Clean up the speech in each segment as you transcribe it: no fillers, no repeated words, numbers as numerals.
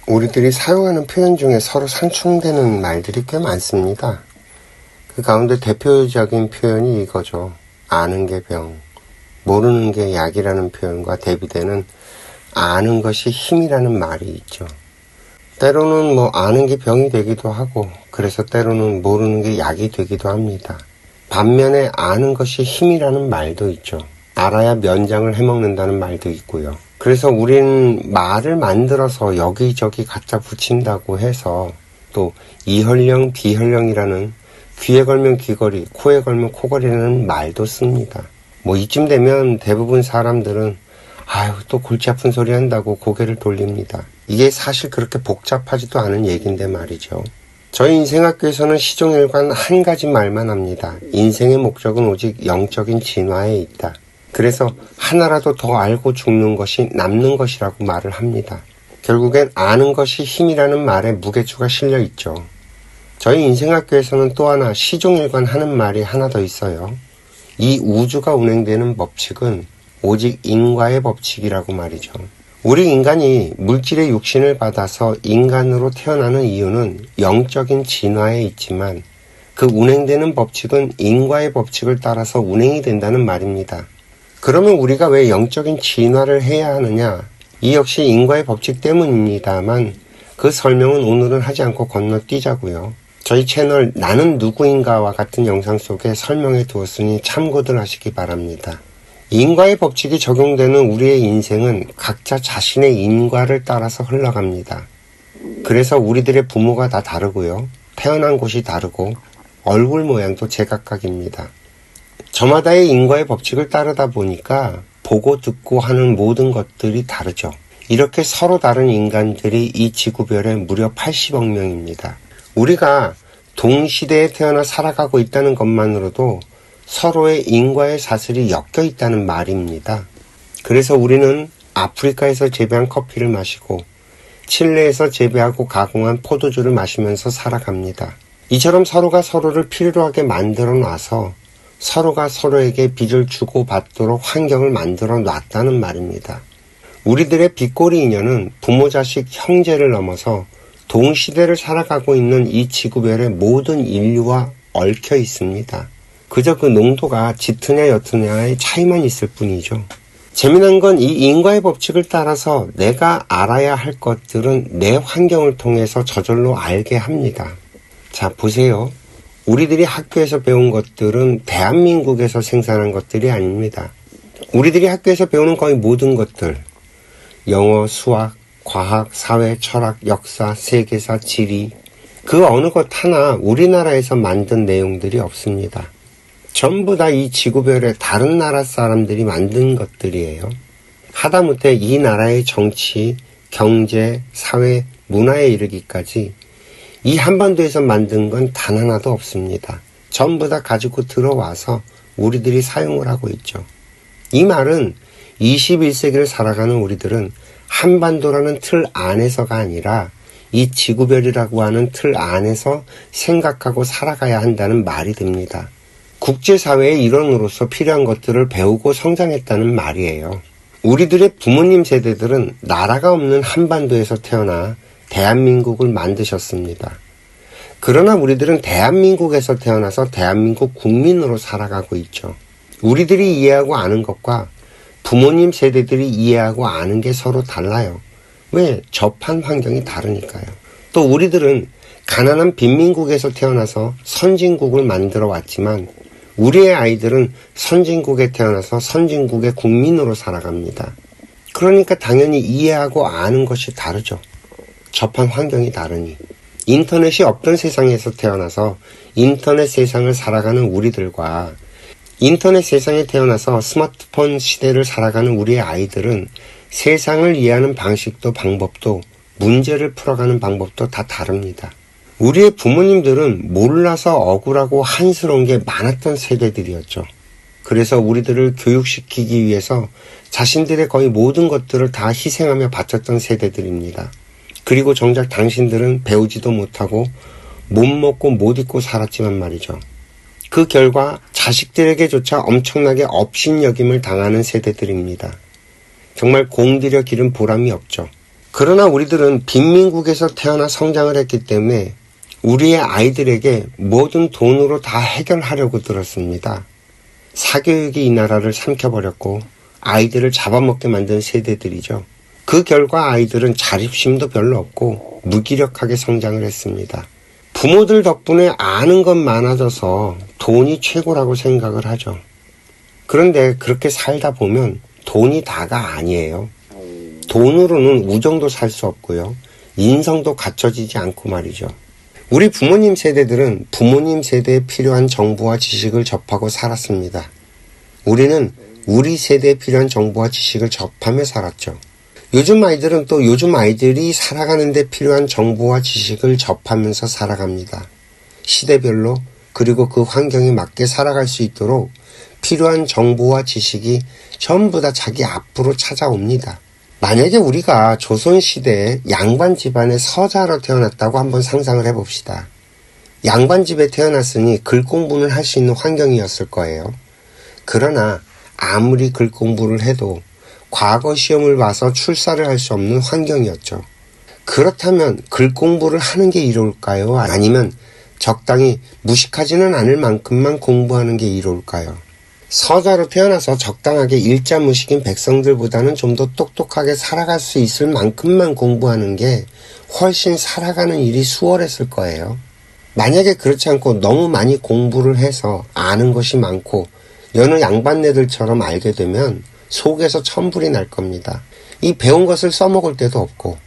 우리들이 사용하는 표현 중에 서로 상충되는 말들이 꽤 많습니다. 그 가운데 대표적인 표현이 이거죠. 아는 게 병, 모르는 게 약이라는 표현과 대비되는 아는 것이 힘이라는 말이 있죠. 때로는 아는 게 병이 되기도 하고, 그래서 때로는 모르는 게 약이 되기도 합니다. 반면에 아는 것이 힘이라는 말도 있죠. 알아야 면장을 해먹는다는 말도 있고요. 그래서 우린 말을 만들어서 여기저기 갖다 붙인다고 해서 또 이혈령, 비혈령이라는 귀에 걸면 귀걸이, 코에 걸면 코걸이라는 말도 씁니다. 이쯤 되면 대부분 사람들은 또 골치 아픈 소리 한다고 고개를 돌립니다. 이게 사실 그렇게 복잡하지도 않은 얘기인데 말이죠. 저희 인생학교에서는 시종일관 한 가지 말만 합니다. 인생의 목적은 오직 영적인 진화에 있다. 그래서 하나라도 더 알고 죽는 것이 남는 것이라고 말을 합니다. 결국엔 아는 것이 힘이라는 말에 무게추가 실려 있죠. 저희 인생학교에서는 또 하나 시종일관 하는 말이 하나 더 있어요. 이 우주가 운행되는 법칙은 오직 인과의 법칙이라고 말이죠. 우리 인간이 물질의 육신을 받아서 인간으로 태어나는 이유는 영적인 진화에 있지만 그 운행되는 법칙은 인과의 법칙을 따라서 운행이 된다는 말입니다. 그러면 우리가 왜 영적인 진화를 해야 하느냐? 이 역시 인과의 법칙 때문입니다만 그 설명은 오늘은 하지 않고 건너뛰자고요. 저희 채널 나는 누구인가와 같은 영상 속에 설명해 두었으니 참고들 하시기 바랍니다. 인과의 법칙이 적용되는 우리의 인생은 각자 자신의 인과를 따라서 흘러갑니다. 그래서 우리들의 부모가 다 다르고요. 태어난 곳이 다르고 얼굴 모양도 제각각입니다. 저마다의 인과의 법칙을 따르다 보니까 보고 듣고 하는 모든 것들이 다르죠. 이렇게 서로 다른 인간들이 이 지구별에 무려 80억 명입니다. 우리가 동시대에 태어나 살아가고 있다는 것만으로도 서로의 인과의 사슬이 엮여 있다는 말입니다. 그래서 우리는 아프리카에서 재배한 커피를 마시고 칠레에서 재배하고 가공한 포도주를 마시면서 살아갑니다. 이처럼 서로가 서로를 필요로 하게 만들어 놔서 서로가 서로에게 빚을 주고 받도록 환경을 만들어 놨다는 말입니다. 우리들의 빚꼬리 인연은 부모, 자식, 형제를 넘어서 동시대를 살아가고 있는 이 지구별의 모든 인류와 얽혀 있습니다. 그저 그 농도가 짙으냐 옅으냐의 차이만 있을 뿐이죠. 재미난 건 이 인과의 법칙을 따라서 내가 알아야 할 것들은 내 환경을 통해서 저절로 알게 합니다. 자, 보세요. 우리들이 학교에서 배운 것들은 대한민국에서 생산한 것들이 아닙니다. 우리들이 학교에서 배우는 거의 모든 것들, 영어, 수학, 과학, 사회, 철학, 역사, 세계사, 지리, 그 어느 것 하나 우리나라에서 만든 내용들이 없습니다. 전부 다 이 지구별의 다른 나라 사람들이 만든 것들이에요. 하다못해 이 나라의 정치, 경제, 사회, 문화에 이르기까지 이 한반도에서 만든 건 단 하나도 없습니다. 전부 다 가지고 들어와서 우리들이 사용을 하고 있죠. 이 말은 21세기를 살아가는 우리들은 한반도라는 틀 안에서가 아니라 이 지구별이라고 하는 틀 안에서 생각하고 살아가야 한다는 말이 됩니다. 국제사회의 일원으로서 필요한 것들을 배우고 성장했다는 말이에요. 우리들의 부모님 세대들은 나라가 없는 한반도에서 태어나 대한민국을 만드셨습니다. 그러나 우리들은 대한민국에서 태어나서 대한민국 국민으로 살아가고 있죠. 우리들이 이해하고 아는 것과 부모님 세대들이 이해하고 아는 게 서로 달라요. 왜? 접한 환경이 다르니까요. 또 우리들은 가난한 빈민국에서 태어나서 선진국을 만들어 왔지만 우리의 아이들은 선진국에 태어나서 선진국의 국민으로 살아갑니다. 그러니까 당연히 이해하고 아는 것이 다르죠. 접한 환경이 다르니. 인터넷이 없던 세상에서 태어나서 인터넷 세상을 살아가는 우리들과 인터넷 세상에 태어나서 스마트폰 시대를 살아가는 우리의 아이들은 세상을 이해하는 방식도 방법도 문제를 풀어가는 방법도 다 다릅니다. 우리의 부모님들은 몰라서 억울하고 한스러운 게 많았던 세대들이었죠. 그래서 우리들을 교육시키기 위해서 자신들의 거의 모든 것들을 다 희생하며 바쳤던 세대들입니다. 그리고 정작 당신들은 배우지도 못하고 못 먹고 못 입고 살았지만 말이죠. 그 결과 자식들에게조차 엄청나게 업신여김을 당하는 세대들입니다. 정말 공들여 기른 보람이 없죠. 그러나 우리들은 빈민국에서 태어나 성장을 했기 때문에 우리의 아이들에게 모든 돈으로 다 해결하려고 들었습니다. 사교육이 이 나라를 삼켜버렸고 아이들을 잡아먹게 만든 세대들이죠. 그 결과 아이들은 자립심도 별로 없고 무기력하게 성장을 했습니다. 부모들 덕분에 아는 건 많아져서 돈이 최고라고 생각을 하죠. 그런데 그렇게 살다 보면 돈이 다가 아니에요. 돈으로는 우정도 살 수 없고요. 인성도 갖춰지지 않고 말이죠. 우리 부모님 세대들은 부모님 세대에 필요한 정보와 지식을 접하고 살았습니다. 우리는 우리 세대에 필요한 정보와 지식을 접하며 살았죠. 요즘 아이들은 또 요즘 아이들이 살아가는 데 필요한 정보와 지식을 접하면서 살아갑니다. 시대별로 그리고 그 환경에 맞게 살아갈 수 있도록 필요한 정보와 지식이 전부 다 자기 앞으로 찾아옵니다. 만약에 우리가 조선시대에 양반 집안의 서자로 태어났다고 한번 상상을 해봅시다. 양반 집에 태어났으니 글 공부는 할 수 있는 환경이었을 거예요. 그러나 아무리 글 공부를 해도 과거 시험을 봐서 출사를 할 수 없는 환경이었죠. 그렇다면 글 공부를 하는 게 이로울까요? 아니면 적당히 무식하지는 않을 만큼만 공부하는 게 이로울까요? 서자로 태어나서 적당하게 일자무식인 백성들보다는 좀 더 똑똑하게 살아갈 수 있을 만큼만 공부하는 게 훨씬 살아가는 일이 수월했을 거예요. 만약에 그렇지 않고 너무 많이 공부를 해서 아는 것이 많고 여느 양반네들처럼 알게 되면 속에서 천불이 날 겁니다. 이 배운 것을 써먹을 데도 없고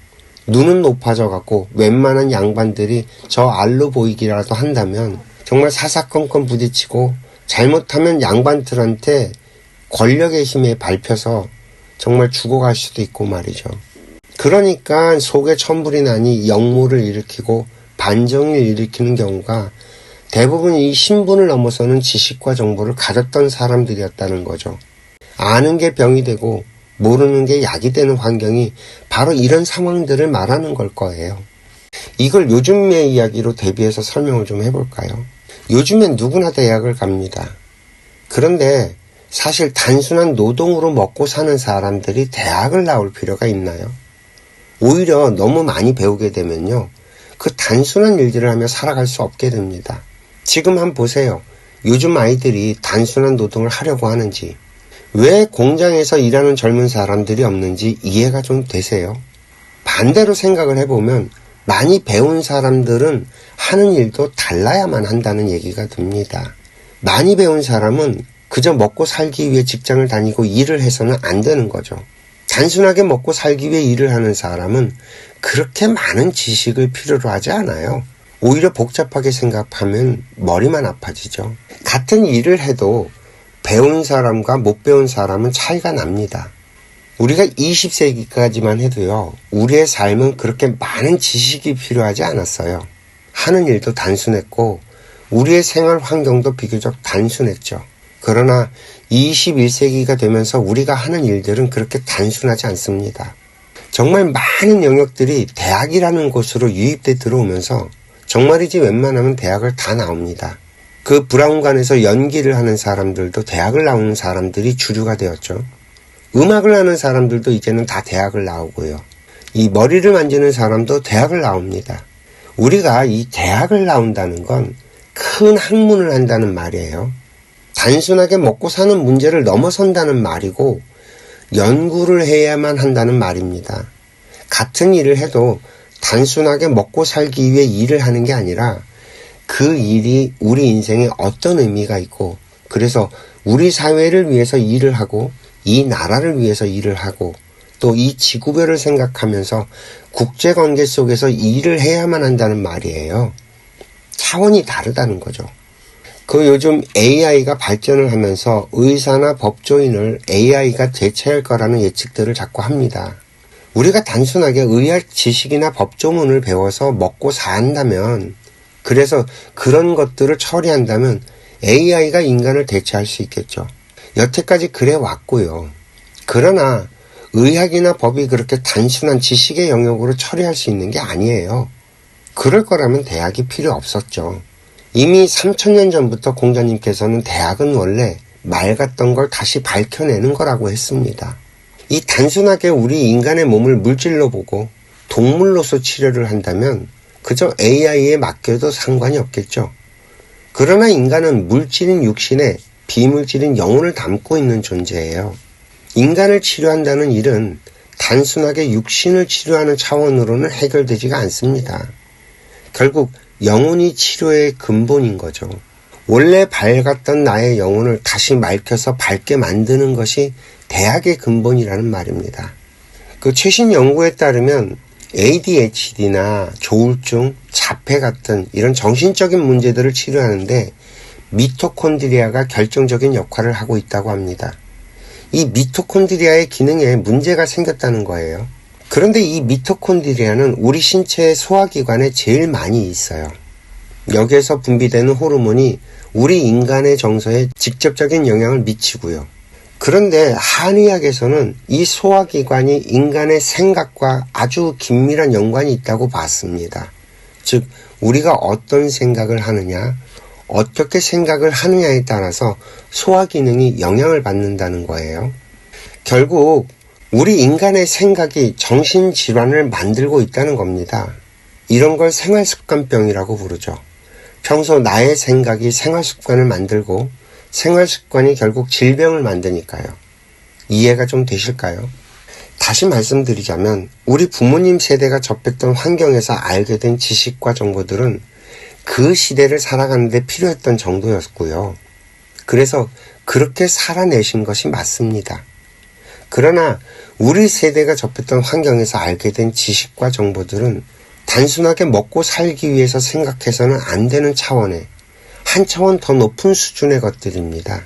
눈은 높아져 갖고 웬만한 양반들이 저 알로 보이기라도 한다면 정말 사사건건 부딪히고 잘못하면 양반들한테 권력의 힘에 밟혀서 정말 죽어갈 수도 있고 말이죠. 그러니까 속에 천불이 나니 역모를 일으키고 반정을 일으키는 경우가 대부분 이 신분을 넘어서는 지식과 정보를 가졌던 사람들이었다는 거죠. 아는 게 병이 되고 모르는 게 약이 되는 환경이 바로 이런 상황들을 말하는 걸 거예요. 이걸 요즘의 이야기로 대비해서 설명을 좀 해볼까요? 요즘엔 누구나 대학을 갑니다. 그런데 사실 단순한 노동으로 먹고 사는 사람들이 대학을 나올 필요가 있나요? 오히려 너무 많이 배우게 되면요, 그 단순한 일들을 하며 살아갈 수 없게 됩니다. 지금 한번 보세요. 요즘 아이들이 단순한 노동을 하려고 하는지, 왜 공장에서 일하는 젊은 사람들이 없는지 이해가 좀 되세요? 반대로 생각을 해보면 많이 배운 사람들은 하는 일도 달라야만 한다는 얘기가 듭니다. 많이 배운 사람은 그저 먹고 살기 위해 직장을 다니고 일을 해서는 안 되는 거죠. 단순하게 먹고 살기 위해 일을 하는 사람은 그렇게 많은 지식을 필요로 하지 않아요. 오히려 복잡하게 생각하면 머리만 아파지죠. 같은 일을 해도 배운 사람과 못 배운 사람은 차이가 납니다. 우리가 20세기까지만 해도요, 우리의 삶은 그렇게 많은 지식이 필요하지 않았어요. 하는 일도 단순했고 우리의 생활 환경도 비교적 단순했죠. 그러나 21세기가 되면서 우리가 하는 일들은 그렇게 단순하지 않습니다. 정말 많은 영역들이 대학이라는 곳으로 유입돼 들어오면서 정말이지 웬만하면 대학을 다 나옵니다. 그 브라운관에서 연기를 하는 사람들도 대학을 나오는 사람들이 주류가 되었죠. 음악을 하는 사람들도 이제는 다 대학을 나오고요. 이 머리를 만지는 사람도 대학을 나옵니다. 우리가 이 대학을 나온다는 건 큰 학문을 한다는 말이에요. 단순하게 먹고 사는 문제를 넘어선다는 말이고 연구를 해야만 한다는 말입니다. 같은 일을 해도 단순하게 먹고 살기 위해 일을 하는 게 아니라 그 일이 우리 인생에 어떤 의미가 있고, 그래서 우리 사회를 위해서 일을 하고 이 나라를 위해서 일을 하고 또 이 지구별을 생각하면서 국제관계 속에서 일을 해야만 한다는 말이에요. 차원이 다르다는 거죠. 그 요즘 AI가 발전을 하면서 의사나 법조인을 AI가 대체할 거라는 예측들을 자꾸 합니다. 우리가 단순하게 의학 지식이나 법조문을 배워서 먹고 산다면, 그래서 그런 것들을 처리한다면 AI가 인간을 대체할 수 있겠죠. 여태까지 그래 왔고요. 그러나 의학이나 법이 그렇게 단순한 지식의 영역으로 처리할 수 있는 게 아니에요. 그럴 거라면 대학이 필요 없었죠. 이미 3000년 전부터 공자님께서는 대학은 원래 맑았던 걸 다시 밝혀내는 거라고 했습니다. 이 단순하게 우리 인간의 몸을 물질로 보고 동물로서 치료를 한다면 그저 AI에 맡겨도 상관이 없겠죠. 그러나 인간은 물질인 육신에 비물질인 영혼을 담고 있는 존재예요. 인간을 치료한다는 일은 단순하게 육신을 치료하는 차원으로는 해결되지가 않습니다. 결국 영혼이 치료의 근본인 거죠. 원래 밝았던 나의 영혼을 다시 맑혀서 밝게 만드는 것이 대학의 근본이라는 말입니다. 그 최신 연구에 따르면 ADHD나 조울증, 자폐 같은 이런 정신적인 문제들을 치료하는데 미토콘드리아가 결정적인 역할을 하고 있다고 합니다. 이 미토콘드리아의 기능에 문제가 생겼다는 거예요. 그런데 이 미토콘드리아는 우리 신체의 소화기관에 제일 많이 있어요. 여기에서 분비되는 호르몬이 우리 인간의 정서에 직접적인 영향을 미치고요. 그런데 한의학에서는 이 소화기관이 인간의 생각과 아주 긴밀한 연관이 있다고 봤습니다. 즉, 우리가 어떤 생각을 하느냐, 어떻게 생각을 하느냐에 따라서 소화 기능이 영향을 받는다는 거예요. 결국 우리 인간의 생각이 정신질환을 만들고 있다는 겁니다. 이런 걸 생활습관병이라고 부르죠. 평소 나의 생각이 생활습관을 만들고 생활습관이 결국 질병을 만드니까요. 이해가 좀 되실까요? 다시 말씀드리자면 우리 부모님 세대가 접했던 환경에서 알게 된 지식과 정보들은 그 시대를 살아가는 데 필요했던 정도였고요. 그래서 그렇게 살아내신 것이 맞습니다. 그러나 우리 세대가 접했던 환경에서 알게 된 지식과 정보들은 단순하게 먹고 살기 위해서 생각해서는 안 되는 차원의 한 차원 더 높은 수준의 것들입니다.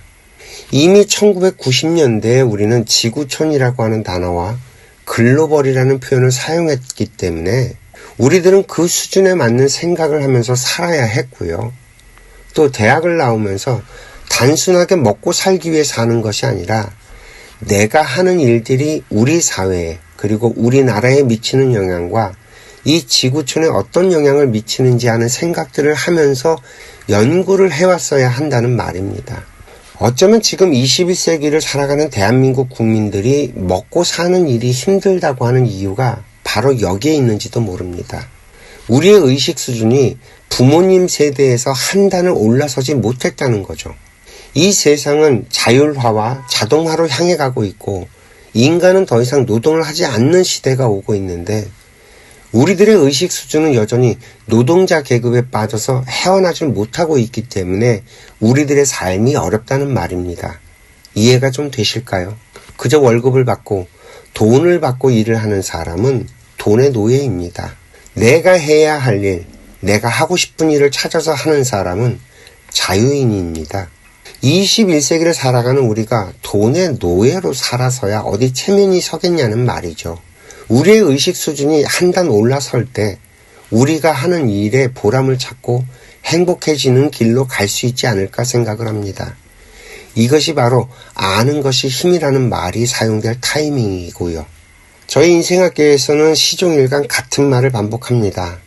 이미 1990년대에 우리는 지구촌이라고 하는 단어와 글로벌이라는 표현을 사용했기 때문에 우리들은 그 수준에 맞는 생각을 하면서 살아야 했고요. 또 대학을 나오면서 단순하게 먹고 살기 위해 사는 것이 아니라 내가 하는 일들이 우리 사회에 그리고 우리나라에 미치는 영향과 이 지구촌에 어떤 영향을 미치는지 하는 생각들을 하면서 연구를 해왔어야 한다는 말입니다. 어쩌면 지금 21세기를 살아가는 대한민국 국민들이 먹고 사는 일이 힘들다고 하는 이유가 바로 여기에 있는지도 모릅니다. 우리의 의식 수준이 부모님 세대에서 한 단을 올라서지 못했다는 거죠. 이 세상은 자율화와 자동화로 향해 가고 있고 인간은 더 이상 노동을 하지 않는 시대가 오고 있는데 우리들의 의식 수준은 여전히 노동자 계급에 빠져서 헤어나질 못하고 있기 때문에 우리들의 삶이 어렵다는 말입니다. 이해가 좀 되실까요? 그저 월급을 받고 돈을 받고 일을 하는 사람은 돈의 노예입니다. 내가 해야 할 일, 내가 하고 싶은 일을 찾아서 하는 사람은 자유인입니다. 21세기를 살아가는 우리가 돈의 노예로 살아서야 어디 체면이 서겠냐는 말이죠. 우리의 의식 수준이 한 단 올라설 때 우리가 하는 일에 보람을 찾고 행복해지는 길로 갈 수 있지 않을까 생각을 합니다. 이것이 바로 아는 것이 힘이라는 말이 사용될 타이밍이고요. 저희 인생학계에서는 시종일관 같은 말을 반복합니다.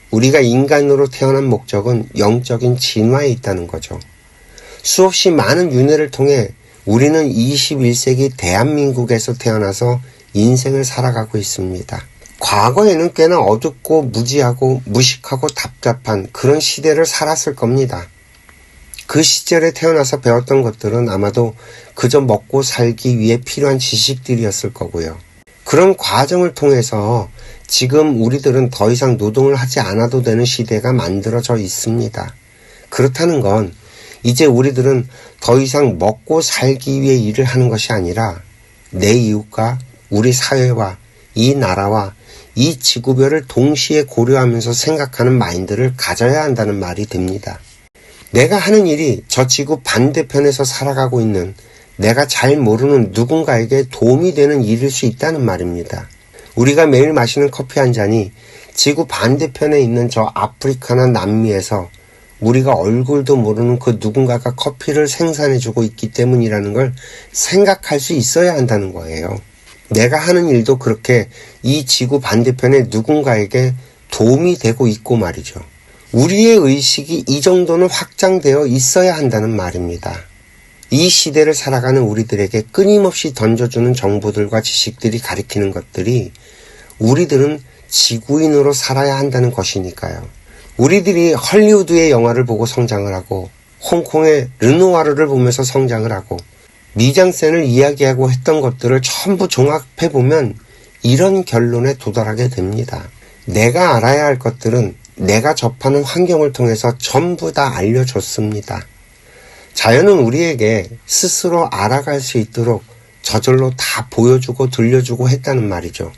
우리가 인간으로 태어난 목적은 영적인 진화에 있다는 거죠. 수없이 많은 윤회를 통해 우리는 21세기 대한민국에서 태어나서 인생을 살아가고 있습니다. 과거에는 꽤나 어둡고 무지하고 무식하고 답답한 그런 시대를 살았을 겁니다. 그 시절에 태어나서 배웠던 것들은 아마도 그저 먹고 살기 위해 필요한 지식들이었을 거고요. 그런 과정을 통해서 지금 우리들은 더 이상 노동을 하지 않아도 되는 시대가 만들어져 있습니다. 그렇다는 건 이제 우리들은 더 이상 먹고 살기 위해 일을 하는 것이 아니라 내 이웃과 우리 사회와 이 나라와 이 지구별을 동시에 고려하면서 생각하는 마인드를 가져야 한다는 말이 됩니다. 내가 하는 일이 저 지구 반대편에서 살아가고 있는 내가 잘 모르는 누군가에게 도움이 되는 일일 수 있다는 말입니다. 우리가 매일 마시는 커피 한 잔이 지구 반대편에 있는 저 아프리카나 남미에서 우리가 얼굴도 모르는 그 누군가가 커피를 생산해주고 있기 때문이라는 걸 생각할 수 있어야 한다는 거예요. 내가 하는 일도 그렇게 이 지구 반대편에 누군가에게 도움이 되고 있고 말이죠. 우리의 의식이 이 정도는 확장되어 있어야 한다는 말입니다. 이 시대를 살아가는 우리들에게 끊임없이 던져주는 정보들과 지식들이 가리키는 것들이 우리들은 지구인으로 살아야 한다는 것이니까요. 우리들이 헐리우드의 영화를 보고 성장을 하고 홍콩의 르누아르를 보면서 성장을 하고 미장센을 이야기하고 했던 것들을 전부 종합해보면 이런 결론에 도달하게 됩니다. 내가 알아야 할 것들은 내가 접하는 환경을 통해서 전부 다 알려줬습니다. 자연은 우리에게 스스로 알아갈 수 있도록 저절로 다 보여주고 들려주고 했다는 말이죠.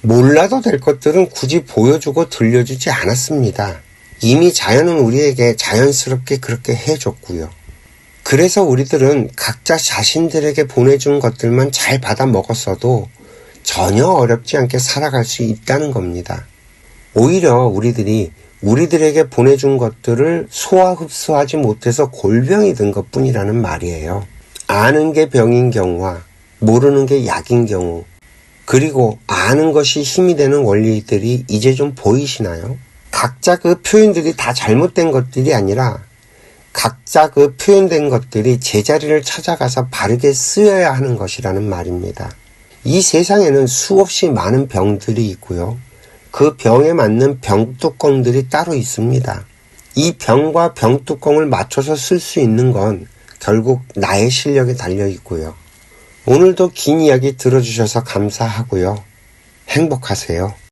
몰라도 될 것들은 굳이 보여주고 들려주지 않았습니다. 이미 자연은 우리에게 자연스럽게 그렇게 해줬고요. 그래서 우리들은 각자 자신들에게 보내준 것들만 잘 받아 먹었어도 전혀 어렵지 않게 살아갈 수 있다는 겁니다. 오히려 우리들이 우리들에게 보내준 것들을 소화 흡수하지 못해서 골병이 든 것뿐이라는 말이에요. 아는 게 병인 경우와 모르는 게 약인 경우, 그리고 아는 것이 힘이 되는 원리들이 이제 좀 보이시나요? 각자 그 표현들이 다 잘못된 것들이 아니라 각자 그 표현된 것들이 제자리를 찾아가서 바르게 쓰여야 하는 것이라는 말입니다. 이 세상에는 수없이 많은 병들이 있고요. 그 병에 맞는 병뚜껑들이 따로 있습니다. 이 병과 병뚜껑을 맞춰서 쓸 수 있는 건 결국 나의 실력에 달려 있고요. 오늘도 긴 이야기 들어주셔서 감사하고요. 행복하세요.